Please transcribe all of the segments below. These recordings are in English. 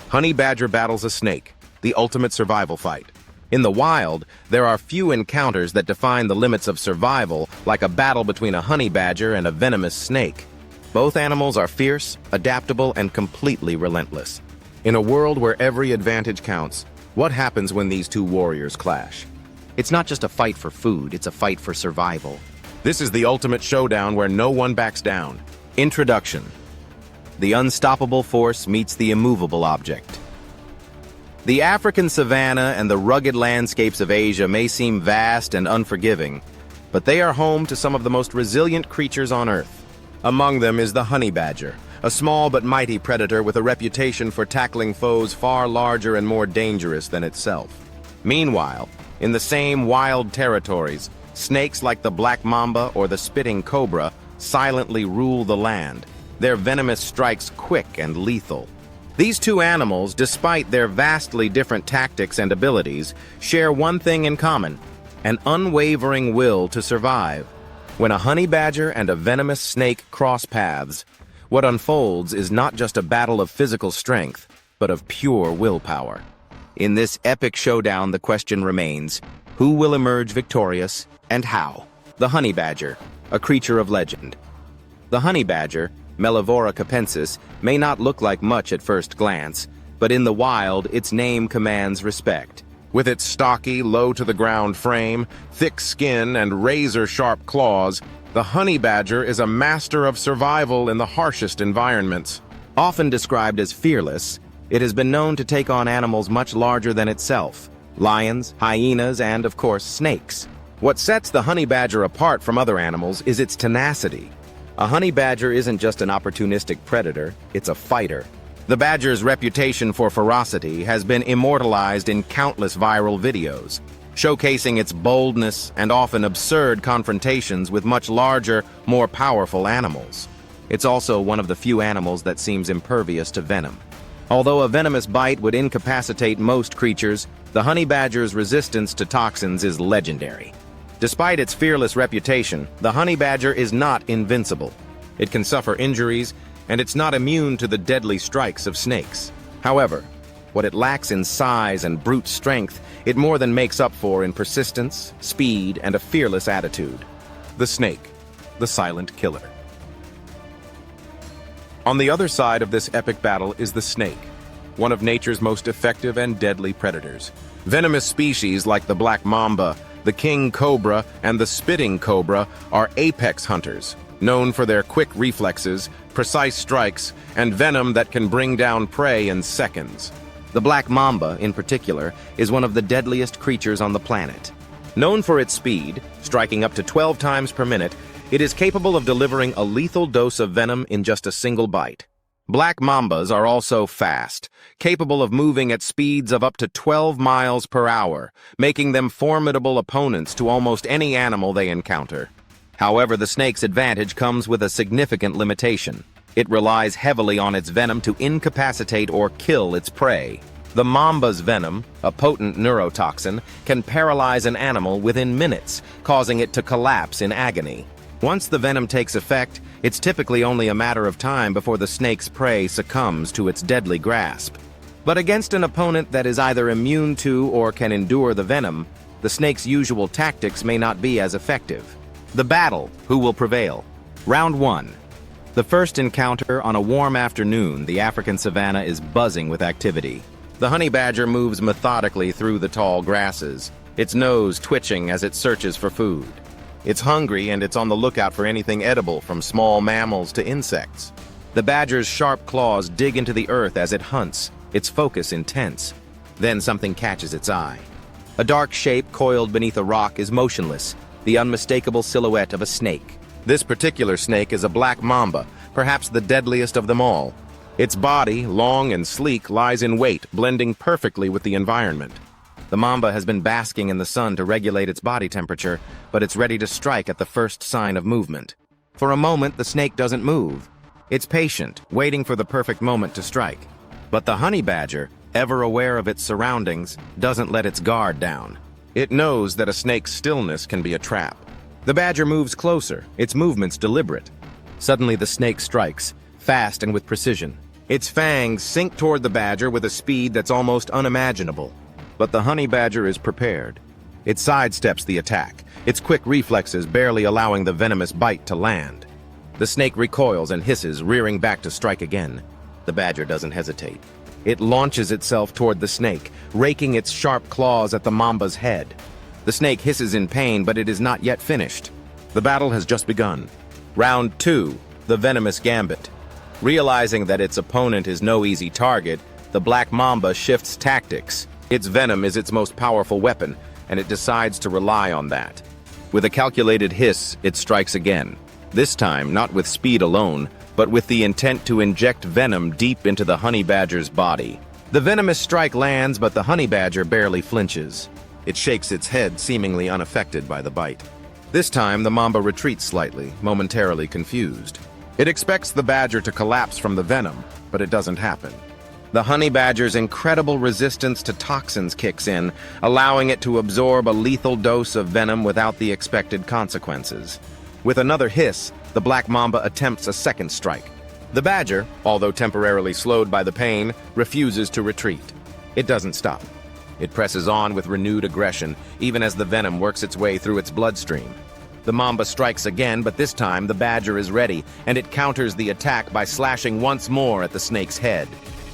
Honey badger battles a snake, the ultimate survival fight. In the wild, there are few encounters that define the limits of survival, like a battle between a honey badger and a venomous snake. Both animals are fierce, adaptable, and completely relentless. In a world where every advantage counts, what happens when these two warriors clash? It's not just a fight for food, it's a fight for survival. This is the ultimate showdown where no one backs down. Introduction. The unstoppable force meets the immovable object. The African savanna and the rugged landscapes of Asia may seem vast and unforgiving, but they are home to some of the most resilient creatures on Earth. Among them is the honey badger, a small but mighty predator with a reputation for tackling foes far larger and more dangerous than itself. Meanwhile, in the same wild territories, snakes like the black mamba or the spitting cobra silently rule the land, their venomous strikes quick and lethal. These two animals, despite their vastly different tactics and abilities, share one thing in common: an unwavering will to survive. When a honey badger and a venomous snake cross paths, what unfolds is not just a battle of physical strength, but of pure willpower. In this epic showdown, the question remains, who will emerge victorious and how? The honey badger, a creature of legend. The honey badger, Mellivora capensis, may not look like much at first glance, but in the wild, its name commands respect. With its stocky, low-to-the-ground frame, thick skin, and razor-sharp claws, the honey badger is a master of survival in the harshest environments. Often described as fearless, it has been known to take on animals much larger than itself: lions, hyenas, and, of course, snakes. What sets the honey badger apart from other animals is its tenacity. A honey badger isn't just an opportunistic predator, it's a fighter. The badger's reputation for ferocity has been immortalized in countless viral videos, showcasing its boldness and often absurd confrontations with much larger, more powerful animals. It's also one of the few animals that seems impervious to venom. Although a venomous bite would incapacitate most creatures, the honey badger's resistance to toxins is legendary. Despite its fearless reputation, the honey badger is not invincible. It can suffer injuries, and it's not immune to the deadly strikes of snakes. However, what it lacks in size and brute strength, it more than makes up for in persistence, speed, and a fearless attitude. The snake, the silent killer. On the other side of this epic battle is the snake, one of nature's most effective and deadly predators. Venomous species like the black mamba, the king cobra, and the spitting cobra are apex hunters, known for their quick reflexes, precise strikes, and venom that can bring down prey in seconds. The black mamba, in particular, is one of the deadliest creatures on the planet. Known for its speed, striking up to 12 times per minute, it is capable of delivering a lethal dose of venom in just a single bite. Black mambas are also fast, capable of moving at speeds of up to 12 miles per hour, making them formidable opponents to almost any animal they encounter. However, the snake's advantage comes with a significant limitation. It relies heavily on its venom to incapacitate or kill its prey. The mamba's venom, a potent neurotoxin, can paralyze an animal within minutes, causing it to collapse in agony. Once the venom takes effect, it's typically only a matter of time before the snake's prey succumbs to its deadly grasp. But against an opponent that is either immune to or can endure the venom, the snake's usual tactics may not be as effective. The battle, who will prevail? Round 1. The first encounter on a warm afternoon, the African savanna is buzzing with activity. The honey badger moves methodically through the tall grasses, its nose twitching as it searches for food. It's hungry and it's on the lookout for anything edible, from small mammals to insects. The badger's sharp claws dig into the earth as it hunts, its focus intense. Then something catches its eye. A dark shape coiled beneath a rock is motionless, the unmistakable silhouette of a snake. This particular snake is a black mamba, perhaps the deadliest of them all. Its body, long and sleek, lies in wait, blending perfectly with the environment. The mamba has been basking in the sun to regulate its body temperature, but it's ready to strike at the first sign of movement. For a moment, the snake doesn't move. It's patient, waiting for the perfect moment to strike. But the honey badger, ever aware of its surroundings, doesn't let its guard down. It knows that a snake's stillness can be a trap. The badger moves closer, its movements deliberate. Suddenly the snake strikes, fast and with precision. Its fangs sink toward the badger with a speed that's almost unimaginable. But the honey badger is prepared. It sidesteps the attack, its quick reflexes barely allowing the venomous bite to land. The snake recoils and hisses, rearing back to strike again. The badger doesn't hesitate. It launches itself toward the snake, raking its sharp claws at the mamba's head. The snake hisses in pain, but it is not yet finished. The battle has just begun. Round 2, the venomous gambit. Realizing that its opponent is no easy target, the black mamba shifts tactics. Its venom is its most powerful weapon, and it decides to rely on that. With a calculated hiss, it strikes again. This time, not with speed alone, but with the intent to inject venom deep into the honey badger's body. The venomous strike lands, but the honey badger barely flinches. It shakes its head, seemingly unaffected by the bite. This time, the mamba retreats slightly, momentarily confused. It expects the badger to collapse from the venom, but it doesn't happen. The honey badger's incredible resistance to toxins kicks in, allowing it to absorb a lethal dose of venom without the expected consequences. With another hiss, the black mamba attempts a second strike. The badger, although temporarily slowed by the pain, refuses to retreat. It doesn't stop. It presses on with renewed aggression, even as the venom works its way through its bloodstream. The mamba strikes again, but this time the badger is ready, and it counters the attack by slashing once more at the snake's head.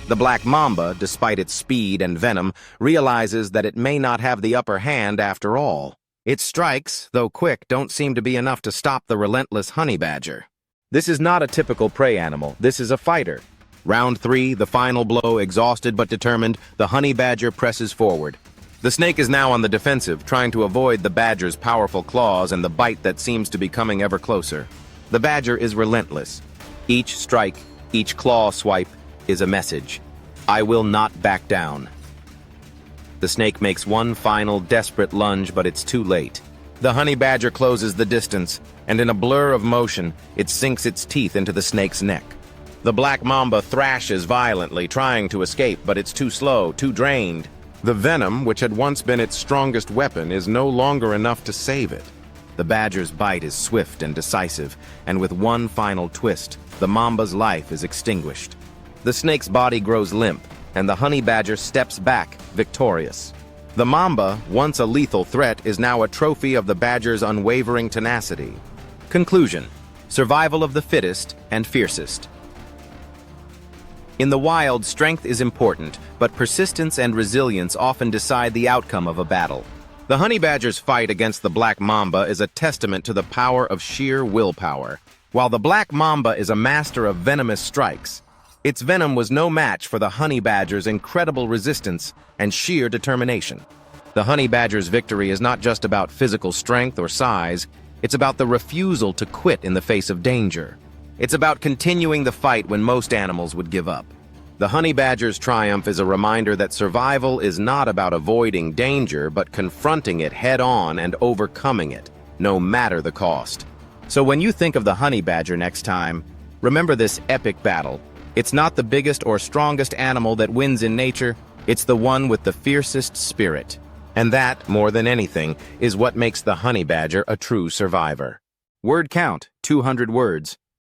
The black mamba, despite its speed and venom, realizes that it may not have the upper hand after all. Its strikes, though quick, don't seem to be enough to stop the relentless honey badger. This is not a typical prey animal. This is a fighter. Round 3, the final blow, exhausted but determined, the honey badger presses forward. The snake is now on the defensive, trying to avoid the badger's powerful claws and the bite that seems to be coming ever closer. The badger is relentless. Each strike, each claw swipe, is a message. I will not back down. The snake makes one final desperate lunge, but it's too late. The honey badger closes the distance, and in a blur of motion, it sinks its teeth into the snake's neck. The black mamba thrashes violently, trying to escape, but it's too slow, too drained. The venom, which had once been its strongest weapon, is no longer enough to save it. The badger's bite is swift and decisive, and with one final twist, the mamba's life is extinguished. The snake's body grows limp, and the honey badger steps back, victorious. The mamba, once a lethal threat, is now a trophy of the badger's unwavering tenacity. Conclusion: survival of the fittest and fiercest. In the wild, strength is important, but persistence and resilience often decide the outcome of a battle. The honey badger's fight against the black mamba is a testament to the power of sheer willpower. While the black mamba is a master of venomous strikes, its venom was no match for the honey badger's incredible resistance and sheer determination. The honey badger's victory is not just about physical strength or size, it's about the refusal to quit in the face of danger. It's about continuing the fight when most animals would give up. The honey badger's triumph is a reminder that survival is not about avoiding danger, but confronting it head-on and overcoming it, no matter the cost. So when you think of the honey badger next time, remember this epic battle. It's not the biggest or strongest animal that wins in nature, it's the one with the fiercest spirit. And that, more than anything, is what makes the honey badger a true survivor. Word count, 200 words.